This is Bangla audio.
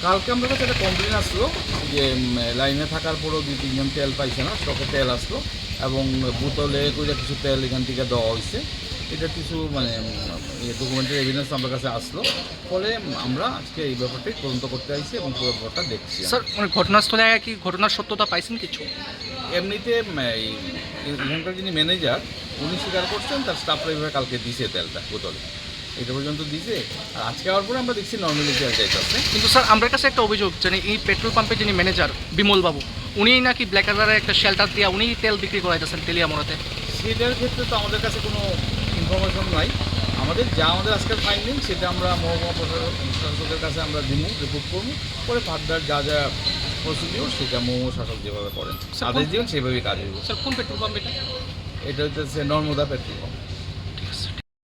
কালকে আমাদের কাছে একটা কমপ্লেন আসলো যে লাইনে থাকার পরেও 2-3 জন তেল পাইছে না, স্টকে তেল আসলো এবং বোতলে করে কিছু তেল এখান থেকে দেওয়া হয়েছে। এটা কিছু ডকুমেন্টারি এভিডেন্স আমার কাছে আসলো, ফলে আমরা আজকে এই ব্যাপারটাই তদন্ত করতে আইছি এবং পুরো ব্যাপারটা দেখছি। স্যার মানে ঘটনাস্থলে কি ঘটনার সত্যতা পাইছেন কিছু? এমনিতে এখানকার যিনি ম্যানেজার উনি স্বীকার করছেন তার স্টাফরা এইভাবে কালকে দিছে তেলটা বোতলে, এটা পর্যন্ত দিছে। আর আজকে আওয়ার পরে আমরা দেখছি নর্মালি তেল যাইতেছে। কিন্তু স্যার আমার কাছে একটা অভিযোগ যে এই পেট্রোল পাম্পের যিনি ম্যানেজার বিমল বাবু, উনিই নাকি ব্ল্যাক কালারের একটা শেল্টার দিয়ে উনিই তেল বিক্রি করাইতেছেন তেলিয়ামোড়াতে। সেটার ক্ষেত্রে তো আমাদের কাছে কোনো ইনফরমেশন নাই। আমাদের আজকের ফাইন্ডিং সেটা আমরা মহকুমা প্রশাসকের কাছে আমরা রিপোর্ট করবো, পরে ফার্দার যা যা প্রসিডিওর সেটা মহকুমা শাসক যেভাবে করেন আদেশ দিবেন সেভাবেই কাজ হইব। স্যার কোন পেট্রোল পাম্প এটা? এটা হচ্ছে নর্মদা পেট্রোল পাম্প।